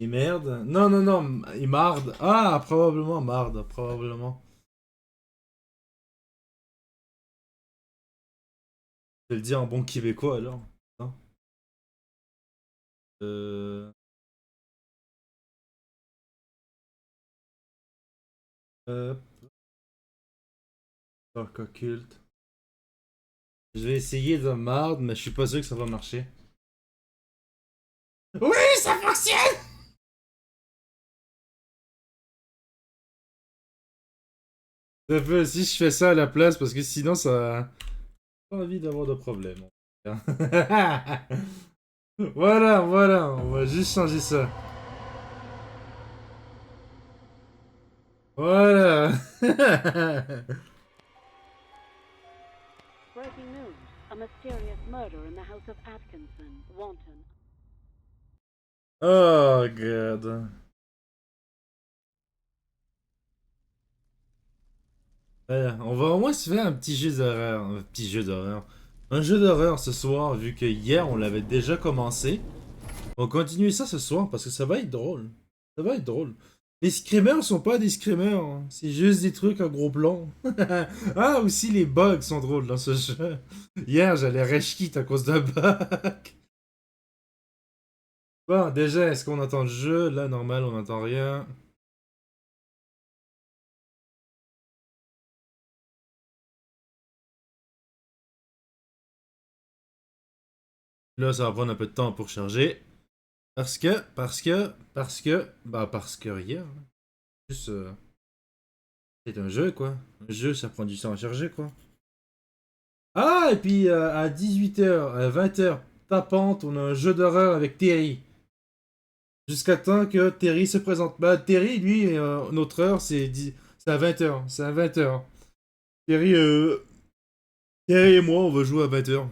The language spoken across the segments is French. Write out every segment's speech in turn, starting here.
Il merde. Non, non, non, il marde. Ah, probablement marde, probablement. Je vais le dire en bon québécois alors. Hein. Euh... euh... Dark Occult. Je vais essayer de marde, mais je suis pas sûr que ça va marcher. Oui, ça fonctionne! Ça peut, si je fais ça à la place, parce que sinon ça... Pas envie d'avoir de problème. Voilà, voilà, on va juste changer ça. Voilà. Breaking news. A mysterious murder in the house of Atkinson. Wanton. Oh, god. Voilà, on va au moins se faire un petit jeu d'horreur. Un petit jeu d'horreur. Un jeu d'horreur ce soir, vu que hier on l'avait déjà commencé. On continue ça ce soir parce que ça va être drôle. Ça va être drôle. Les screamers sont pas des screamers, hein. C'est juste des trucs à gros plan. Ah, aussi les bugs sont drôles dans ce jeu. Hier, j'allais rage quit à cause d'un bug. Bon, déjà, est-ce qu'on entend le jeu? Là, normal, on n'entend rien. Là, ça va prendre un peu de temps pour charger. Parce que rien. Juste, c'est un jeu, quoi. Un jeu, ça prend du temps à charger, quoi. Ah, et puis à 18h, à 20h, tapante, on a un jeu d'horreur avec Terry. Jusqu'à temps que Terry se présente. Bah, Terry, lui, notre heure, c'est à 20h. C'est à 20h. Terry, Terry et moi, on va jouer à 20h.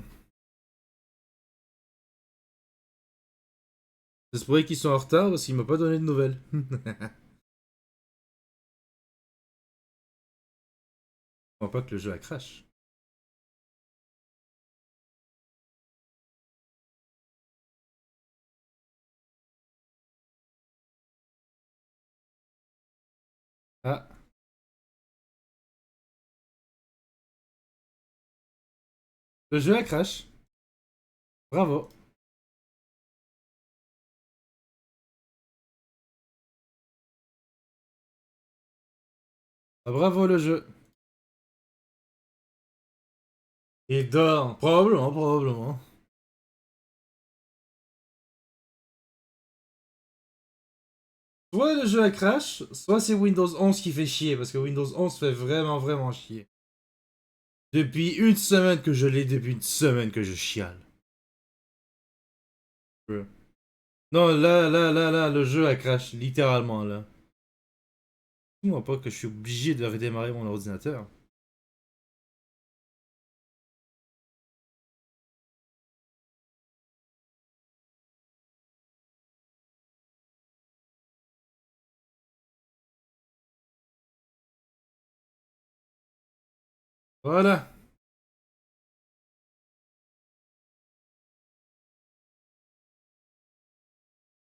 C'est pour qu'ils sont en retard parce qu'il m'a pas donné de nouvelles. Je crois pas que le jeu a crash. Ah, le jeu a crash. Bravo. Ah, bravo le jeu. Il dort. Probablement, probablement. Soit le jeu a crash, soit c'est Windows 11 qui fait chier, parce que Windows 11 fait vraiment, vraiment chier. Depuis une semaine que je l'ai, depuis une semaine que je chiale. Non, là, le jeu a crash, littéralement, là. Dis-moi pas que je suis obligé de redémarrer mon ordinateur. Voilà.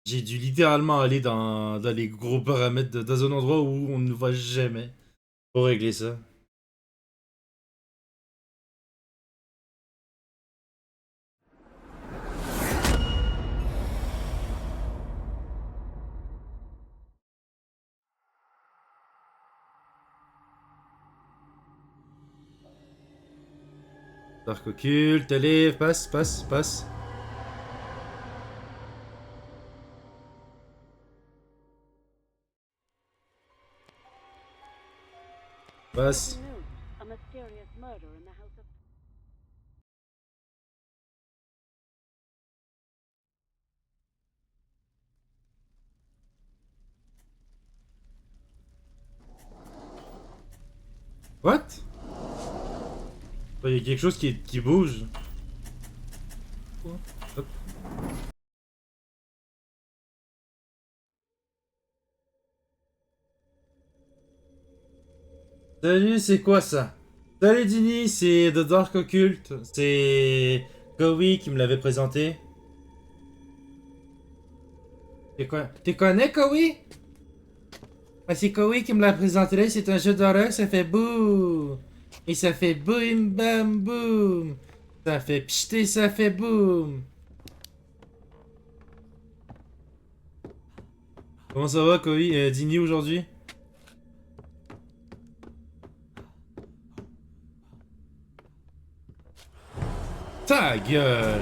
J'ai dû littéralement aller dans les gros paramètres dans un endroit où on ne va jamais pour régler ça. Dark occulte, allez, passe, passe, passe. Passe. Breaking news. A mysterious murder in the house of... What? Il y a quelque chose qui bouge. Hop. Salut, c'est quoi ça? Salut Dini, c'est The Dark Occult. C'est Kowi qui me l'avait présenté. Tu connais Koei? Ah, c'est Koei qui me l'a présenté, c'est un jeu d'horreur, ça fait boum! Et ça fait boum bam boum! Ça fait pchté, ça fait boum! Comment ça va Koei? Dîner aujourd'hui? Ta gueule!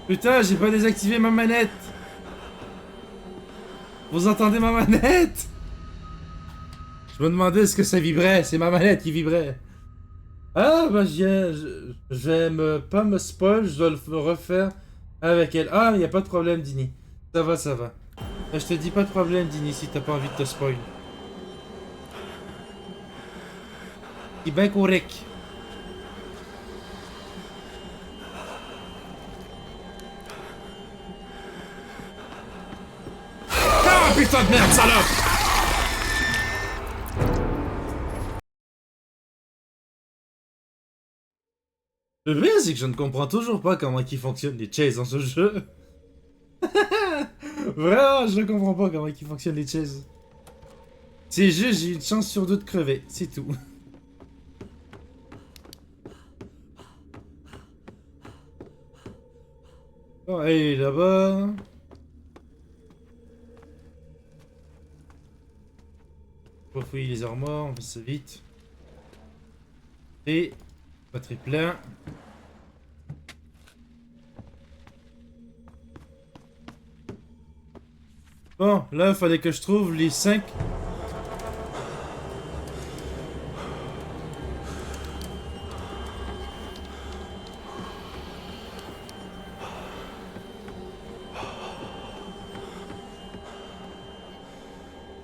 Putain, j'ai pas désactivé ma manette! Vous entendez ma manette? Je me demandais ce que ça vibrait, c'est ma manette qui vibrait. Ah, bah je vais pas me spoil, je dois le refaire avec elle. Ah, y a pas de problème, Dini. Ça va, ça va. Je te dis pas de problème, Dini, si t'as pas envie de te spoil. C'est bien correct. Ah, putain de merde, salope! Le pire, c'est que je ne comprends toujours pas comment ils fonctionnent les chases dans ce jeu. Vraiment, je ne comprends pas comment ils fonctionnent les chases. C'est juste, j'ai une chance sur deux de crever, c'est tout. Bon, allez, là-bas. Faut fouiller les armoires, on fait ça vite. Et batterie plein. Bon, là, il fallait que je trouve les 5.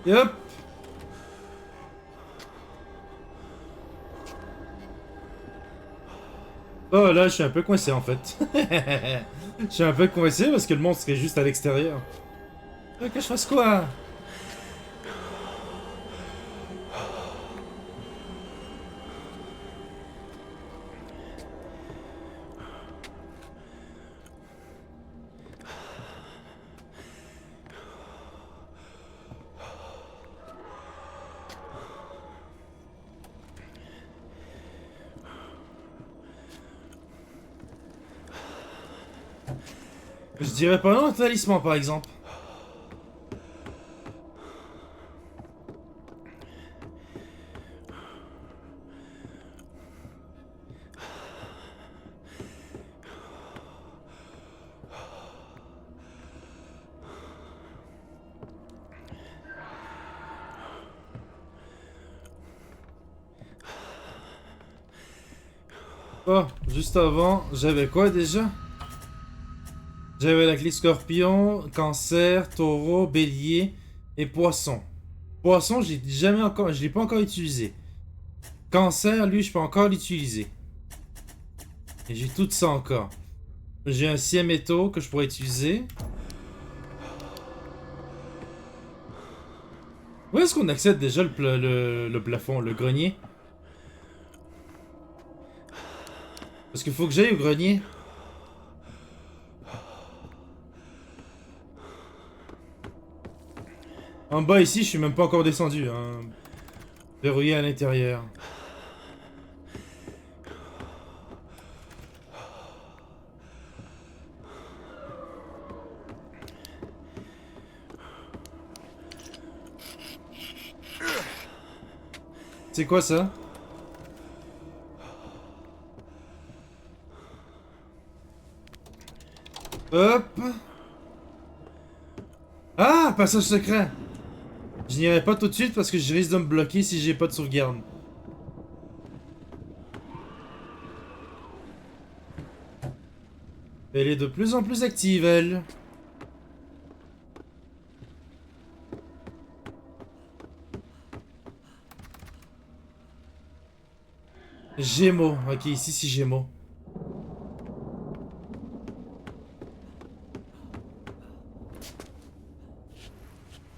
Et hop. Oh là, je suis un peu coincé en fait. Je suis un peu coincé parce que le monstre est juste à l'extérieur. Que je fasse quoi? Je dirais pas non, un talisman par exemple. Oh, juste avant, j'avais quoi déjà? J'avais la clé scorpion, cancer, taureau, bélier et poisson. Poisson, j'ai jamais encore, je l'ai pas encore utilisé. Cancer, lui, je peux encore l'utiliser. Et j'ai tout ça encore. J'ai un ciel-métaux que je pourrais utiliser. Où est-ce qu'on accède déjà le plafond, le grenier? Parce qu'il faut que j'aille au grenier. En bas ici, je suis même pas encore descendu. Hein. Verrouillé à l'intérieur. C'est quoi ça? Hop. Ah, passage secret. Je n'irai pas tout de suite parce que je risque de me bloquer si j'ai pas de sauvegarde. Elle est de plus en plus active, elle. Gémeaux. Ok, ici c'est Gémeaux.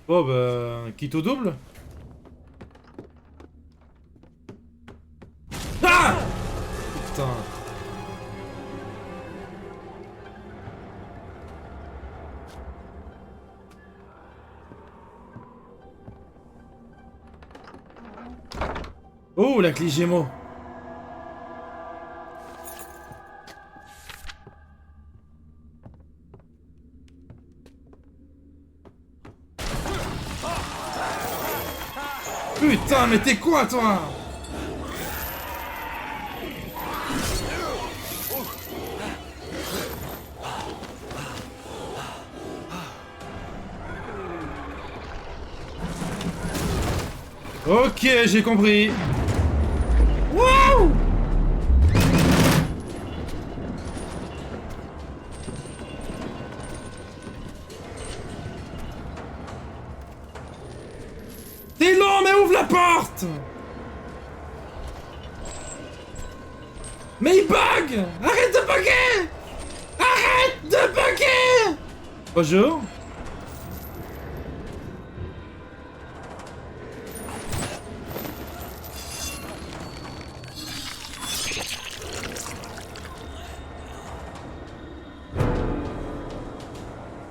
Oh bah... quitte au double. Ah! Putain. Oh, la clé Gémeaux. Putain, mais t'es quoi, toi? Ok, j'ai compris. Wouh! T'es lent, mais ouvre la porte! Mais il bug! Arrête de bugger! Arrête de bugger! Bonjour.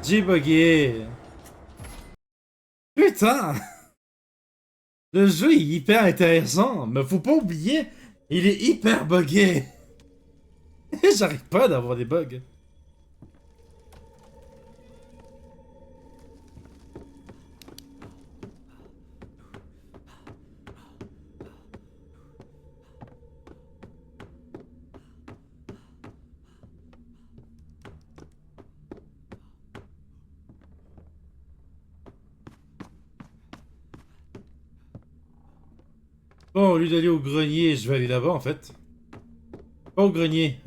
J'ai bugué. Putain! Le jeu est hyper intéressant, mais faut pas oublier, il est hyper buggé. J'arrive pas d'avoir des bugs. Bon, au lieu d'aller au grenier, je vais aller là-bas en fait. Pas au grenier,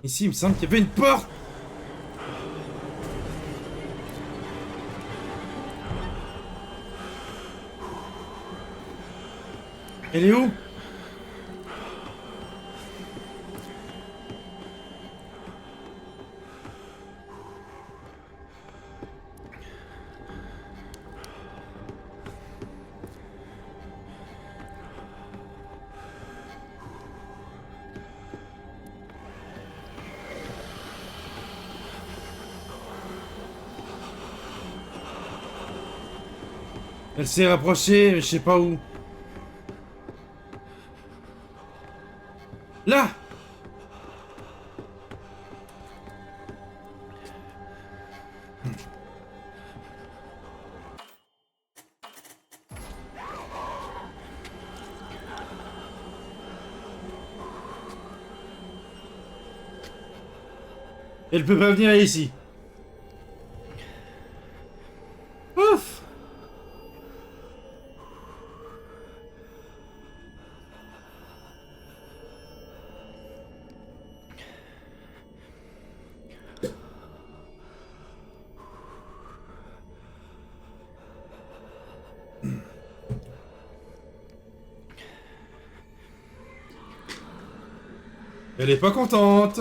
Ici, il me semble qu'il y avait une porte! Elle est où? Elle s'est rapprochée, mais je sais pas où. Là! Elle peut pas venir ici. Ouf! Elle est pas contente.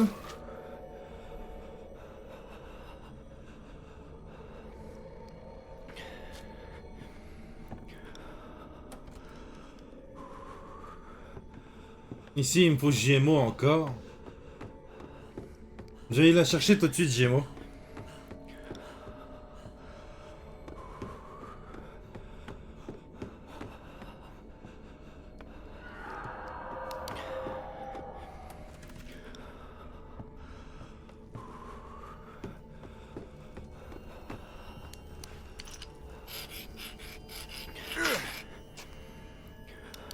Ici, il me faut Gémeaux encore. Je vais la chercher tout de suite, Gémeaux.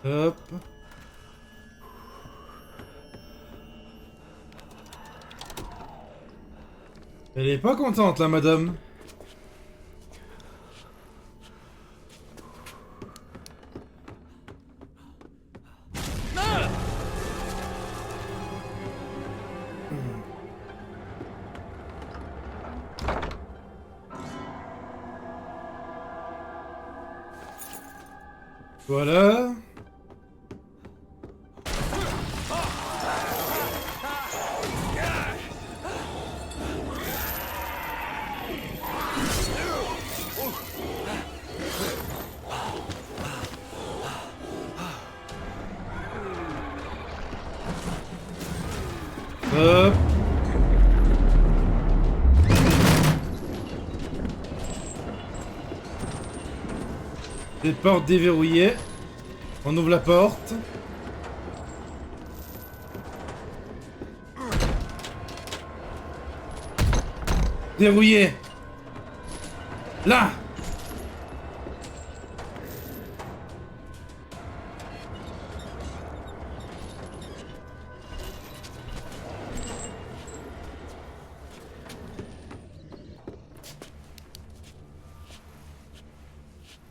Hop. Elle est pas contente, la madame. Voilà. Hop. Les portes déverrouillées. On ouvre la porte. Verrouillé. Là.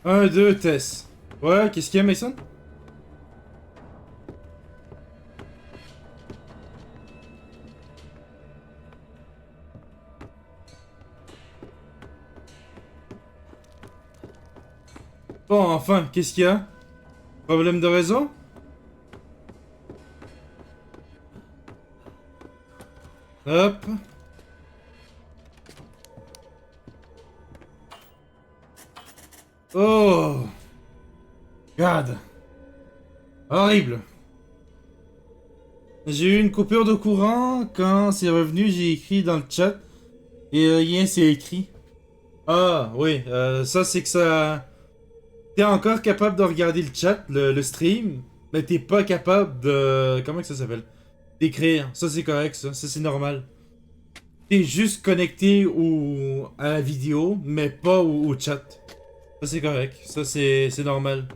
Un, deux, Tess. Ouais, qu'est-ce qu'il y a, Mason? Bon, enfin, qu'est-ce qu'il y a? Problème de réseau? Hop. Oh. God. Horrible. J'ai eu une coupure de courant. Quand c'est revenu, j'ai écrit dans le chat. Et rien c'est écrit. Ah, oui. Ça, c'est que ça... T'es encore capable de regarder le chat, le stream. Mais t'es pas capable de... Comment que ça s'appelle? D'écrire. Ça, c'est correct, ça. Ça, c'est normal. T'es juste connecté à la vidéo, mais pas au chat. Ça, c'est correct. Ça, c'est normal.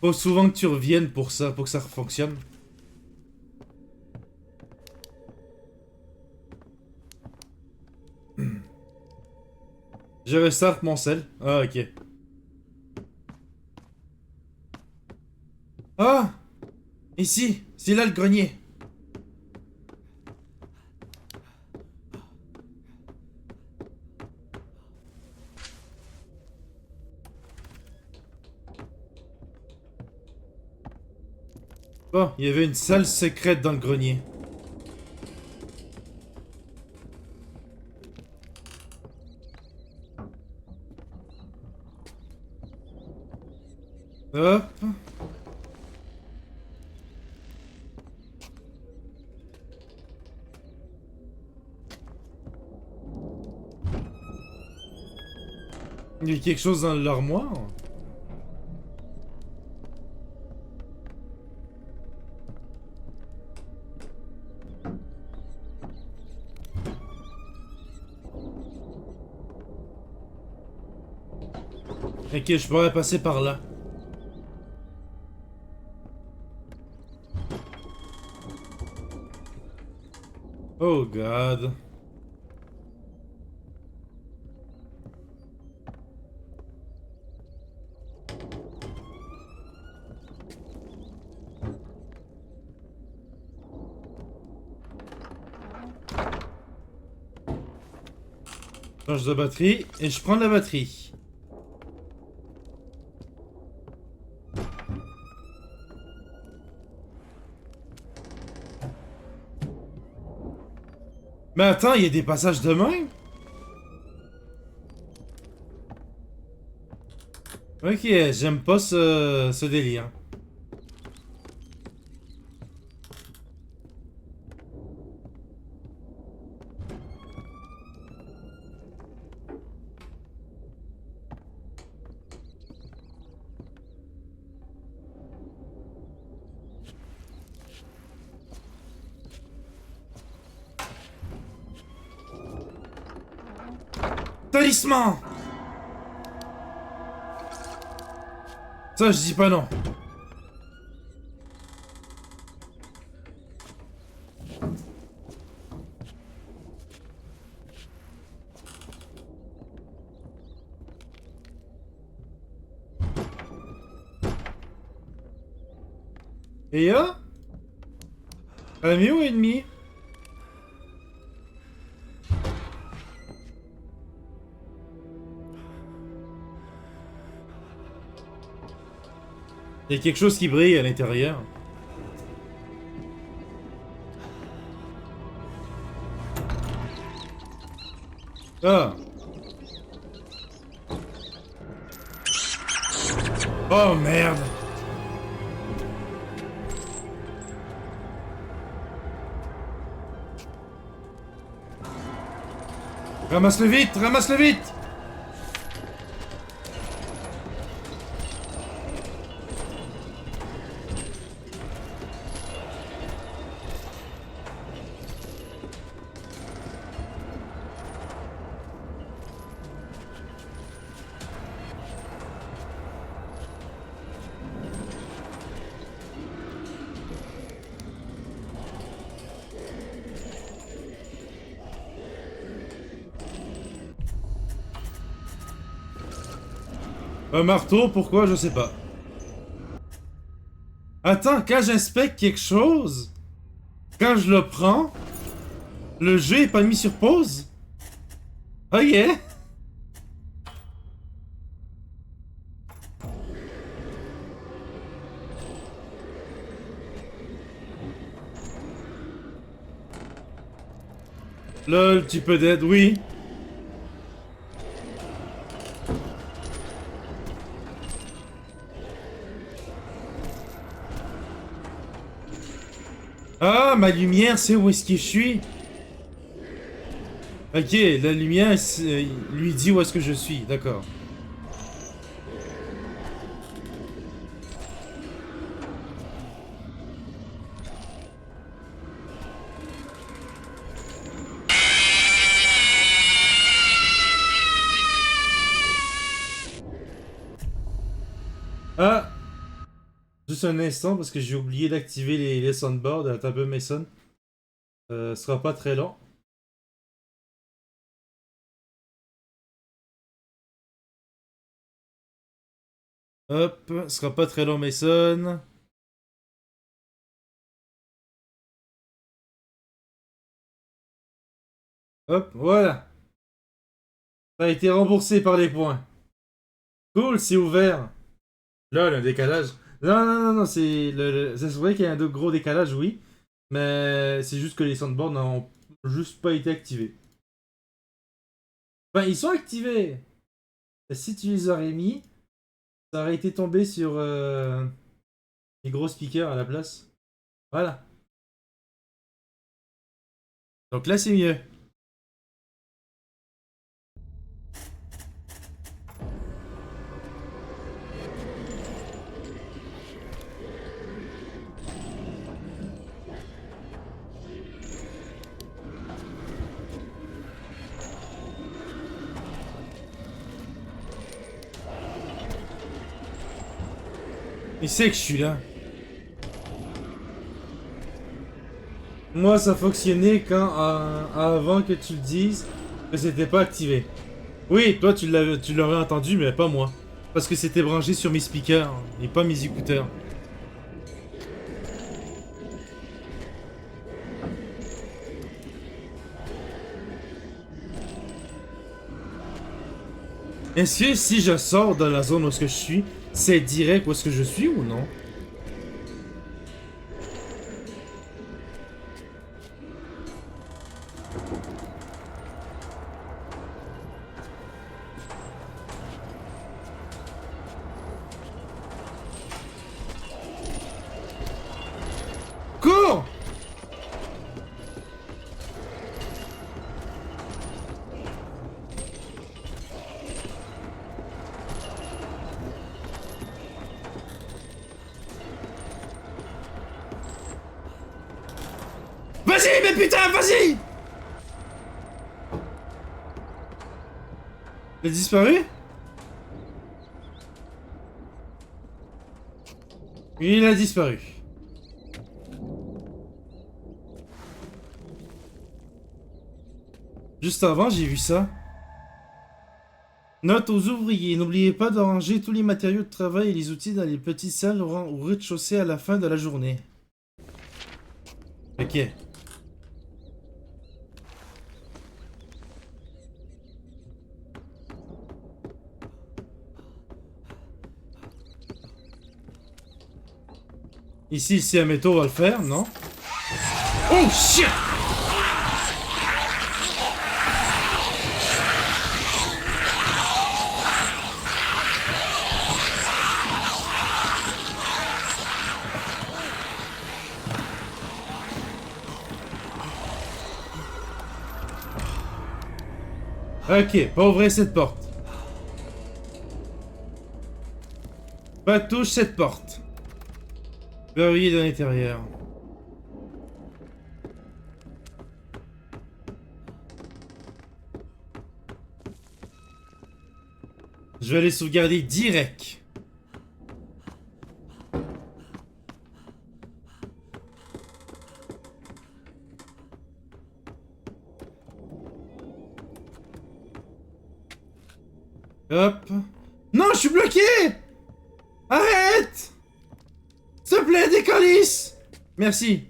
Faut souvent que tu reviennes pour ça, pour que ça fonctionne. Je restarte mon sel. Ah, ok. Ah! Ici! C'est là le grenier! Oh, il y avait une salle secrète dans le grenier. Hop. Il y a quelque chose dans l'armoire? Ok, je pourrais passer par là. Oh god. Change de batterie et je prends la batterie. Mais attends, il y a des passages de même? Ok, j'aime pas ce délire. Talisman! Ça, je dis pas non. Et là? Ami ou ennemi? Il y a quelque chose qui brille à l'intérieur. Ah. Oh merde. Ramasse-le vite, ramasse-le vite. Un marteau, pourquoi? Je sais pas. Attends, quand j'inspecte quelque chose, quand je le prends, le jeu est pas mis sur pause? Ok. Lol, tu peux dead, oui. Ah, ma lumière, c'est où est-ce que je suis? Ok, la lumière lui dit où est-ce que je suis, d'accord. Ah! Juste un instant parce que j'ai oublié d'activer les soundboards. Attends un peu, Mason. Ce sera pas très long. Hop, ce sera pas très long, Mason. Hop, voilà. Ça a été remboursé par les points. Cool, c'est ouvert. Là, le décalage. Non, non, non, non, c'est vrai qu'il y a un gros décalage, oui. Mais c'est juste que les soundboards n'ont juste pas été activés. Enfin, ils sont activés. Si tu les aurais mis, ça aurait été tombé sur les gros speakers à la place. Voilà. Donc là, c'est mieux. Il sait que je suis là. Moi, ça fonctionnait quand avant que tu le dises que c'était pas activé. Oui, toi, tu l'aurais entendu, mais pas moi. Parce que c'était branché sur mes speakers et pas mes écouteurs. Est-ce que si je sors de la zone où est-ce que je suis, c'est direct où est-ce que je suis ou non? Cours! Vas-y, mais putain, vas-y! Il a disparu? Il a disparu. Juste avant, j'ai vu ça. Note aux ouvriers, n'oubliez pas de ranger tous les matériaux de travail et les outils dans les petites salles au rez-de-chaussée à la fin de la journée. Ok. Ici, si un métaux va le faire, non? Oh shit! Ok, pas ouvrir cette porte. Pas touche cette porte. Verrouillé de l'intérieur. Je vais aller sauvegarder direct. Hop. Non, je suis bloqué! Arrête! S'il te plaît, décollisse! Merci.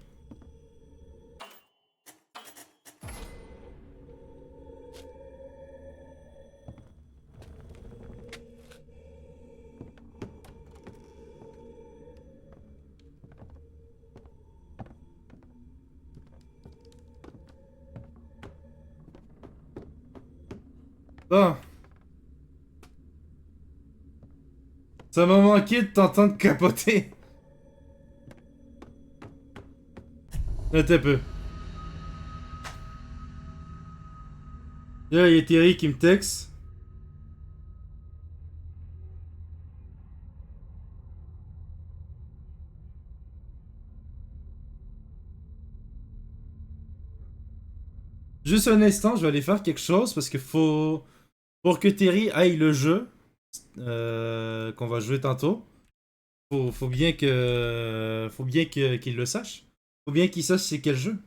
Bon. Ça m'a manqué de t'entendre capoter. Attends un peu. Là, il y a Thierry qui me texte. Juste un instant, je vais aller faire quelque chose parce qu'il faut... Pour que Terry aille le jeu qu'on va jouer tantôt, faut bien que... Faut bien qu'il le sache. Faut bien qu'il sache c'est quel jeu.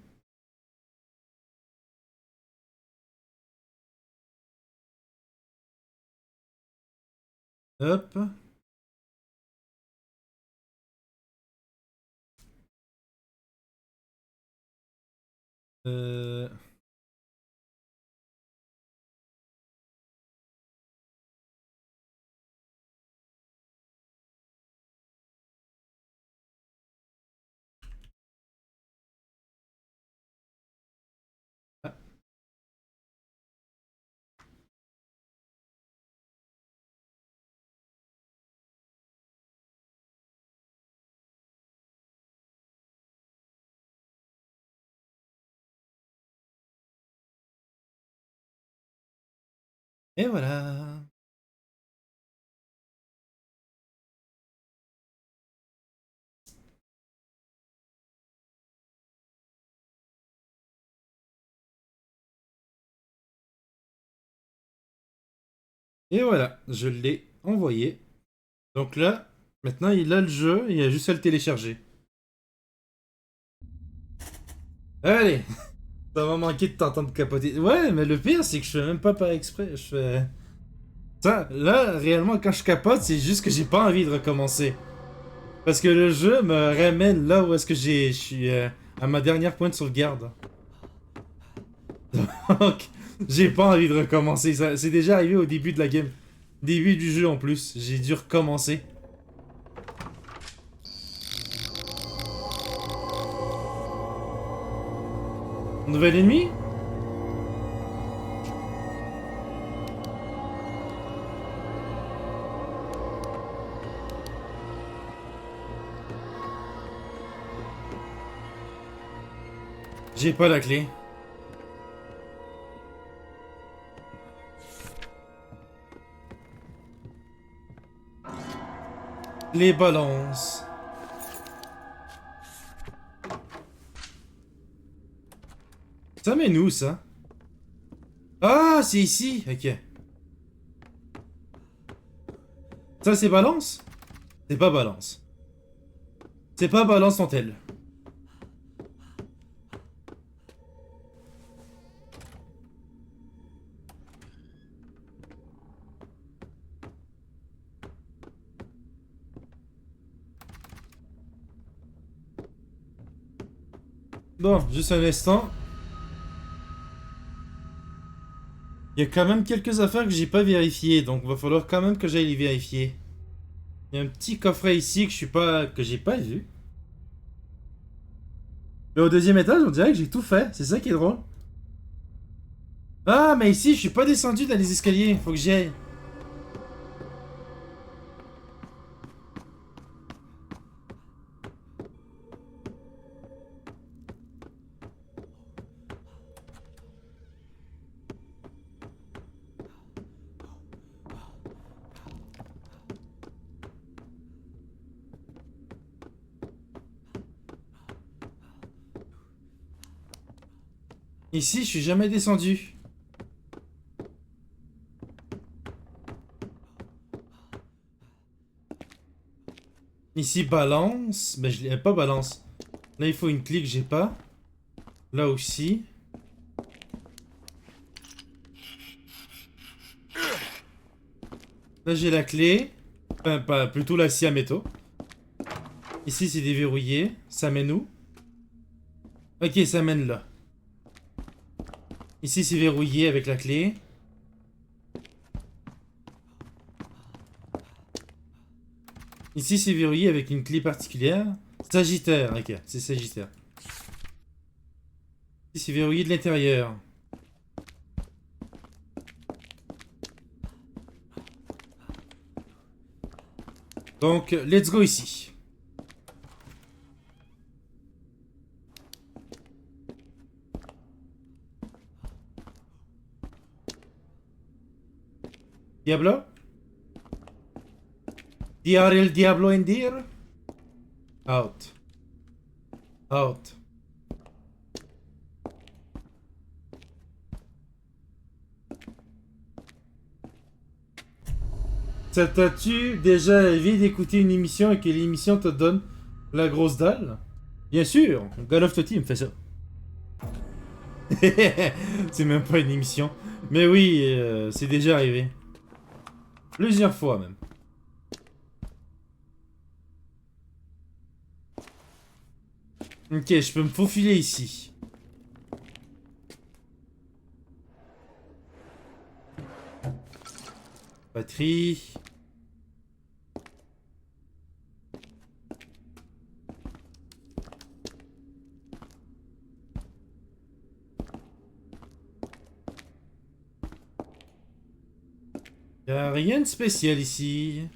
Hop. Euh... ah, et voilà. Et voilà, je l'ai envoyé. Donc là, maintenant il a le jeu, il a juste à le télécharger. Allez, ça m'a manqué de t'entendre capoter. Ouais, mais le pire c'est que je fais même pas par exprès. Je fais... Ça, là, réellement, quand je capote, c'est juste que j'ai pas envie de recommencer. Parce que le jeu me ramène là où est-ce que je suis à ma dernière point de sauvegarde. Donc, j'ai pas envie de recommencer. Ça, c'est déjà arrivé au début de la game. Début du jeu en plus. J'ai dû recommencer. Nouvel ennemi? J'ai pas la clé. Les balances. Ça mène où ça? Ah, c'est ici. Ok. Ça c'est balance? C'est pas balance. C'est pas balance en tel. Bon, juste un instant. Il y a quand même quelques affaires que j'ai pas vérifiées, donc va falloir quand même que j'aille les vérifier. Il y a un petit coffret ici que j'ai pas vu. Mais au deuxième étage, on dirait que j'ai tout fait. C'est ça qui est drôle. Ah, mais ici, je suis pas descendu dans les escaliers. Faut que j'y aille. Ici, je suis jamais descendu. Ici, balance. Mais je l'ai pas balance. Là, il faut une clé que j'ai pas. Là aussi. Là, Là, j'ai la clé. Enfin, pas, plutôt la scie à métaux. Ici, c'est déverrouillé. Ça mène où? Ok, ça mène là. Ici, c'est verrouillé avec la clé. Ici, c'est verrouillé avec une clé particulière. Sagittaire, ok, c'est Sagittaire. Ici, c'est verrouillé de l'intérieur. Donc, let's go ici. Diablo? Diar el Diablo en dir? Out. Out. Ça t'as-tu déjà arrivé d'écouter une émission et que l'émission te donne la grosse dalle? Bien sûr, God of the Team fait ça. C'est même pas une émission. Mais oui, c'est déjà arrivé. Plusieurs fois même. Ok, je peux me faufiler ici. Batterie. Y'a rien de spécial ici.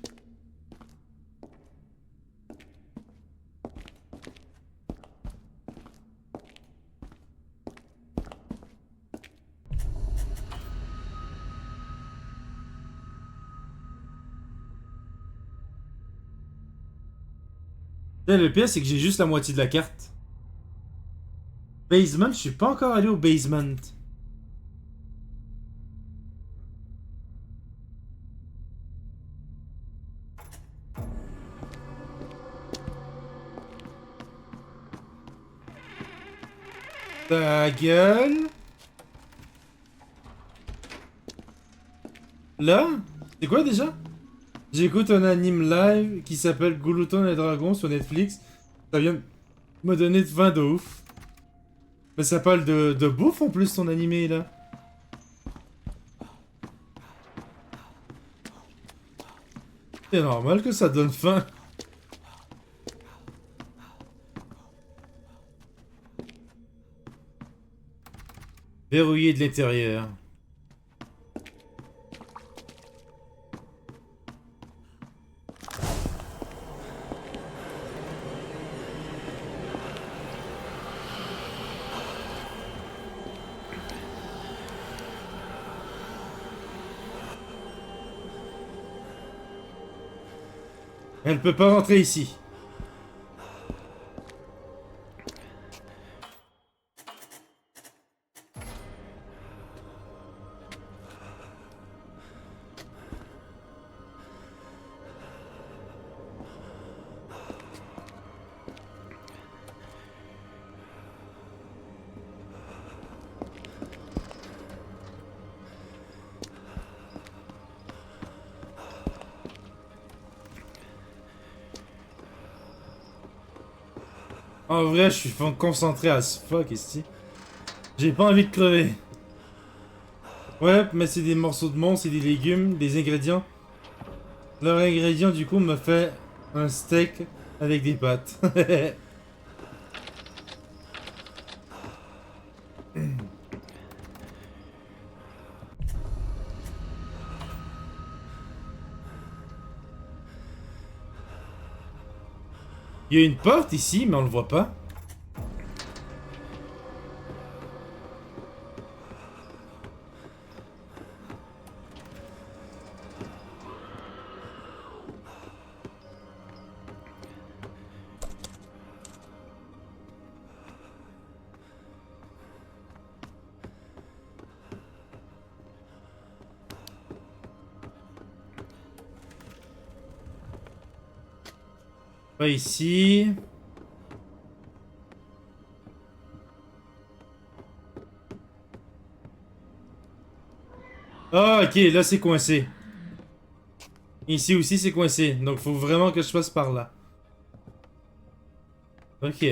Le pire, c'est que j'ai juste la moitié de la carte. Basement, je suis pas encore allé au basement. Ta gueule. Là? C'est quoi déjà? J'écoute un anime live qui s'appelle Glouton et Dragon sur Netflix. Ça vient de me donner de vin de ouf. Mais ça parle de bouffe en plus ton animé là. C'est normal que ça donne faim. Verrouillé de l'intérieur. Elle peut pas rentrer ici. En vrai, je suis concentré à ce fuck ici. J'ai pas envie de crever. Ouais, mais c'est des morceaux de monstre, c'est des légumes, des ingrédients. Leur ingrédient, du coup, me fait un steak avec des pâtes. Il y a une porte ici, mais on le voit pas. Pas ici. Ah, ok, là c'est coincé. Ici aussi, c'est coincé. Donc, faut vraiment que je passe par là. Ok.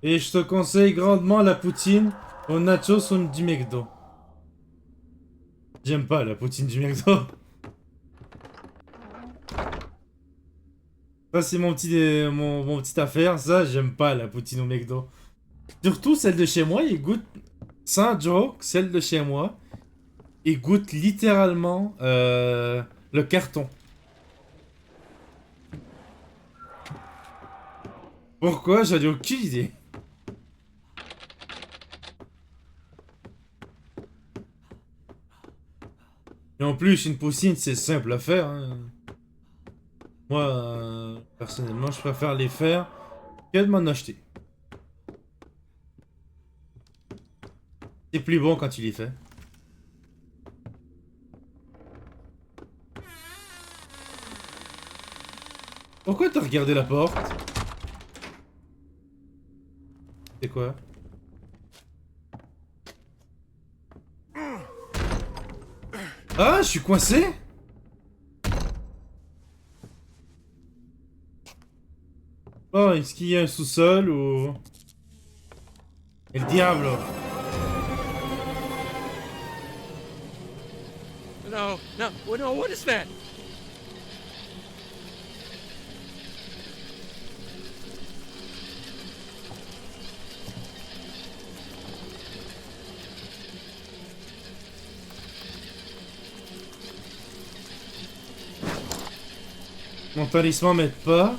Et je te conseille grandement la poutine aux nachos ou du McDo. J'aime pas la poutine du McDo. Ça, c'est mon petit, mon petite affaire. Ça, j'aime pas la poutine au McDo. Surtout celle de chez moi, il goûte, sans joke, celle de chez moi, il goûte littéralement le carton. Pourquoi? J'en ai aucune idée. Et en plus, une poutine, c'est simple à faire, hein. Moi, personnellement, je préfère les faire que de m'en acheter. C'est plus bon quand tu les fais. Pourquoi t'as regardé la porte? C'est quoi? Ah, je suis coincé? Oh, est-ce qu'il y a un sous-sol ou... El diablo! No, no, no, what is that? Mon talisman m'aide pas.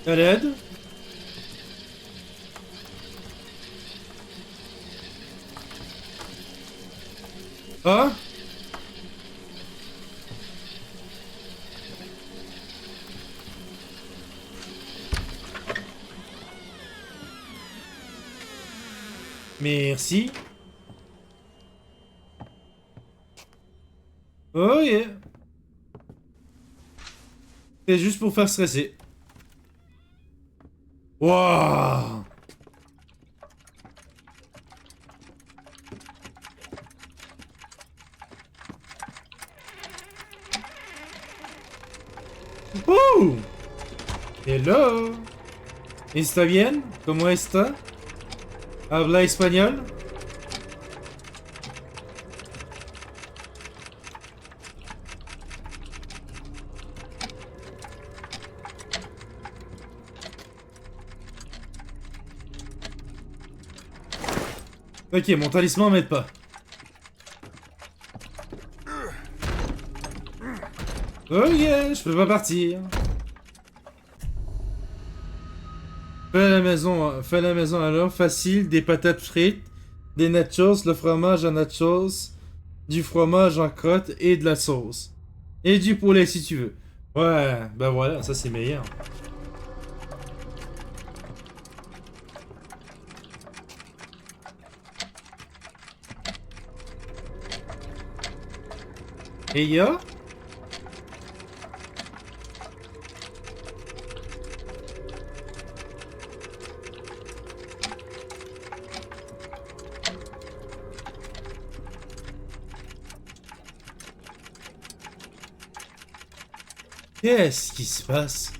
À l'aide. Ah? Merci. Oh yeah. C'est juste pour faire stresser. Waouh. Oh. Hello. ¿Está bien? ¿Cómo está? ¿Habla español? Ok, mon talisman m'aide pas. Ok, je peux pas partir. Fais à la maison alors, facile, des patates frites, des nachos, le fromage en nachos, du fromage en crotte et de la sauce. Et du poulet si tu veux. Ouais, ben voilà, ça c'est meilleur. Et ya? Qu'est-ce qui se passe?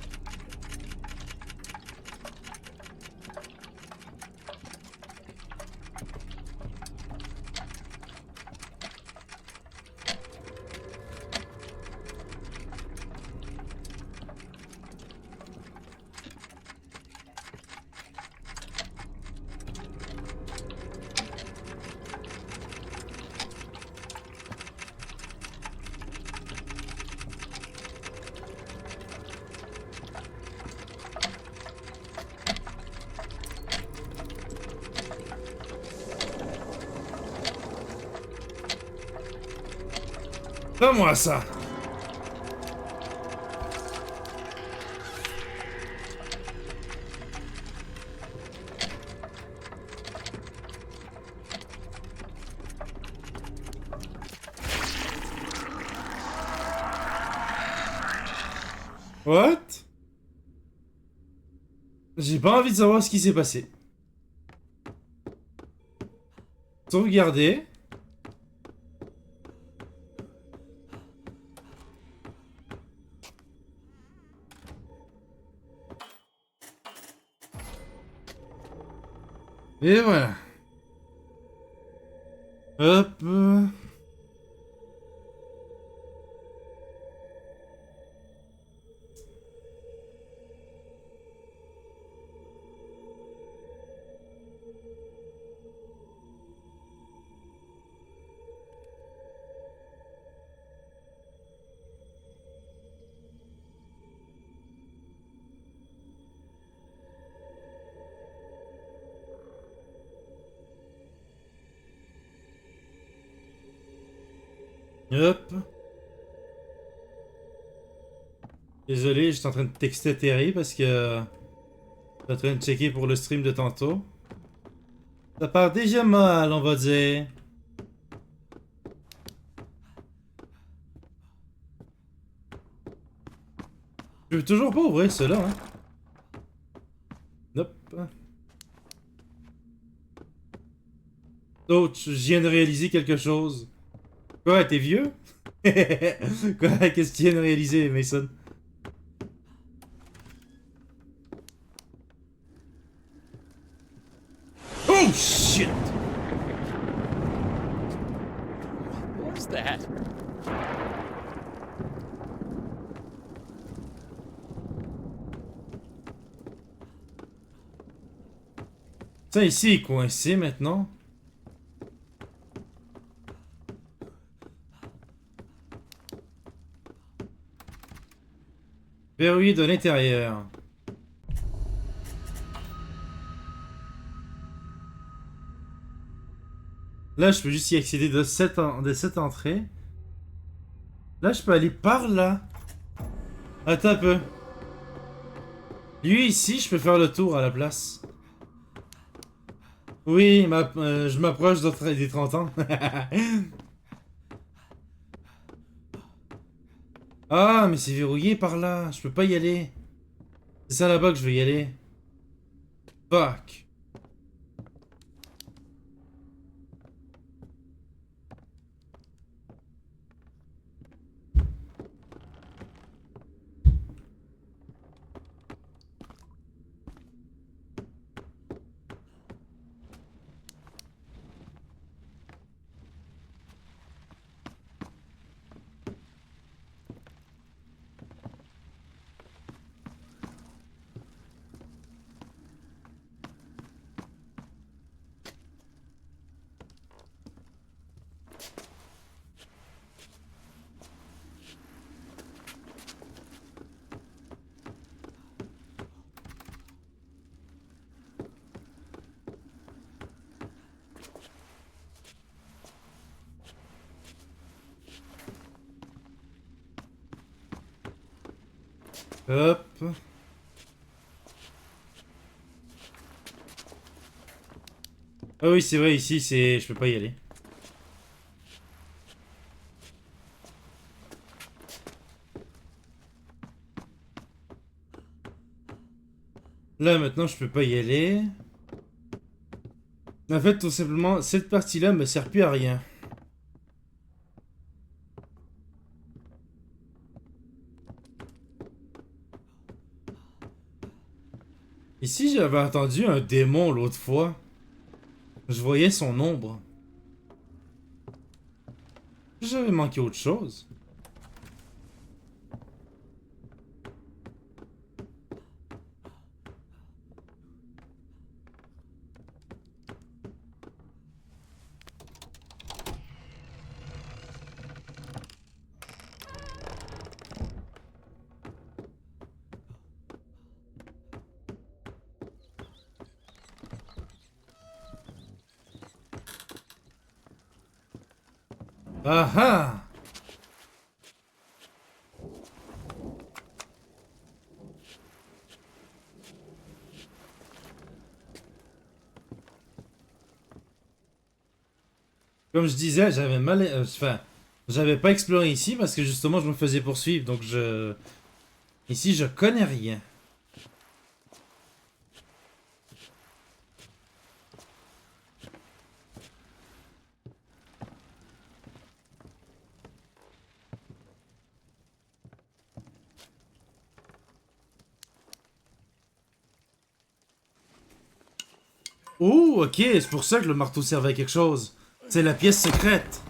Donne-moi ça. What? J'ai pas envie de savoir ce qui s'est passé. Sauvegarder. Et voilà. Hop. Hop. Désolé, j'étais en train de texter Terry parce que j'étais en train de checker pour le stream de tantôt. Ça part déjà mal, on va dire. Je veux toujours pas ouvrir cela, hein. Hop. Oh, je viens de réaliser quelque chose. Quoi, t'es vieux? Quoi, qu'est-ce que tu viens de réaliser, Mason? Oh shit! What was that? Ça ici est coincé maintenant. Verrouillé de l'intérieur. Là, je peux juste y accéder de cette entrée. Là, je peux aller par là. Attends un peu. Lui, ici, je peux faire le tour à la place. Oui, je m'approche des 30 ans. Ah, mais c'est verrouillé par là. Je peux pas y aller. C'est ça là-bas que je veux y aller. Fuck. Hop. Ah oui, c'est vrai, ici, je peux pas y aller. Là, maintenant, je peux pas y aller. En fait, tout simplement, cette partie-là me sert plus à rien. Ici, j'avais entendu un démon l'autre fois. Je voyais son ombre. J'avais manqué autre chose. Ah ah! Comme je disais, j'avais enfin, j'avais pas exploré ici parce que justement je me faisais poursuivre, donc Ici, je connais rien. Oh, ok, c'est pour ça que le marteau servait à quelque chose. C'est la pièce secrète.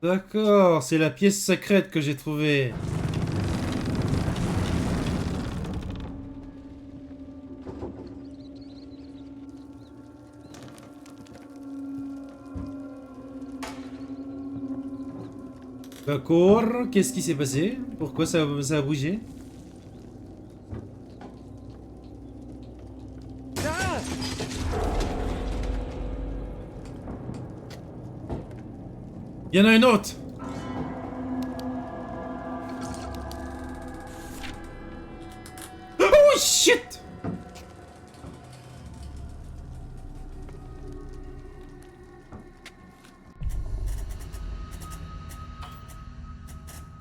D'accord, c'est la pièce secrète que j'ai trouvée. D'accord, qu'est-ce qui s'est passé? Pourquoi ça a bougé? Il y en a une autre! Oh shit!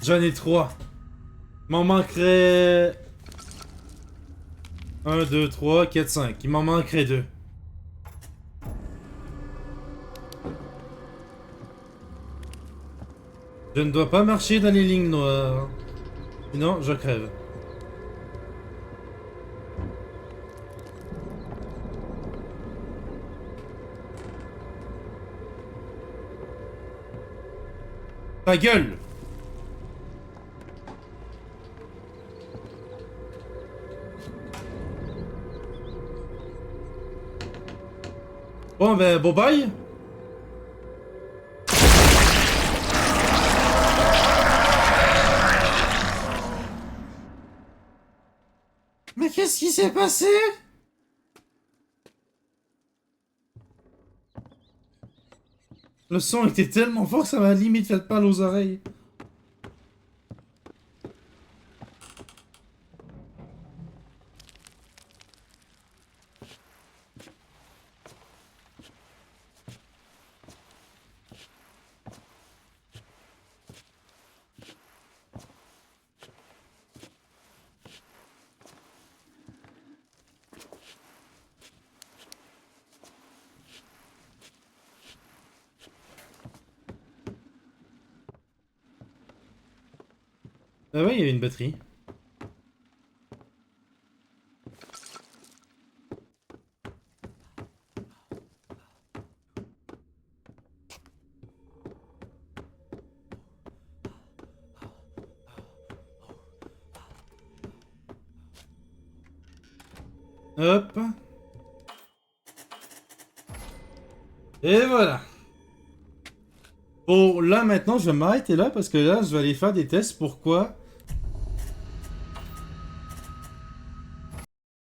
J'en ai 3. M'en manquerait... 1, 2, 3, 4, 5. Il m'en manquerait 2. Je ne dois pas marcher dans les lignes noires. Sinon, je crève. Ta gueule! Bon ben, bye bye. Mais qu'est-ce qui s'est passé? Le son était tellement fort que ça m'a limite fait mal aux oreilles. Ah ouais, il y avait une batterie. Hop. Et voilà. Bon, là maintenant, je vais m'arrêter là parce que là, je vais aller faire des tests. Pourquoi?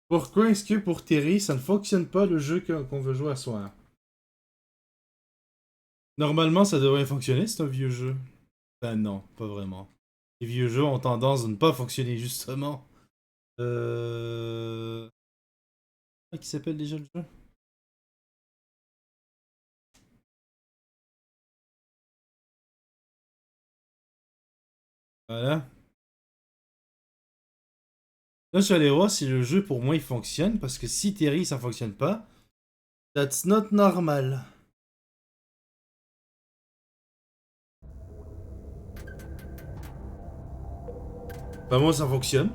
Pourquoi est-ce que pour Terry, ça ne fonctionne pas le jeu qu'on veut jouer à soir? Normalement, ça devrait fonctionner, c'est un vieux jeu. Ben non, pas vraiment. Les vieux jeux ont tendance à ne pas fonctionner, justement. Qui s'appelle déjà le jeu? Voilà. Là, je vais aller voir si le jeu, pour moi, il fonctionne. Parce que si Terry, ça fonctionne pas, that's not normal. Bah moi, ça fonctionne.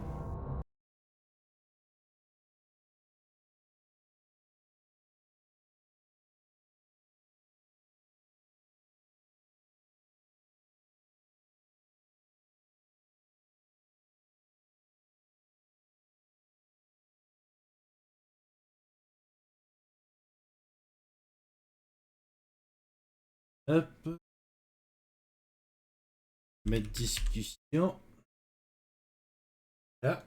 Hop. Mettre discussion. Là.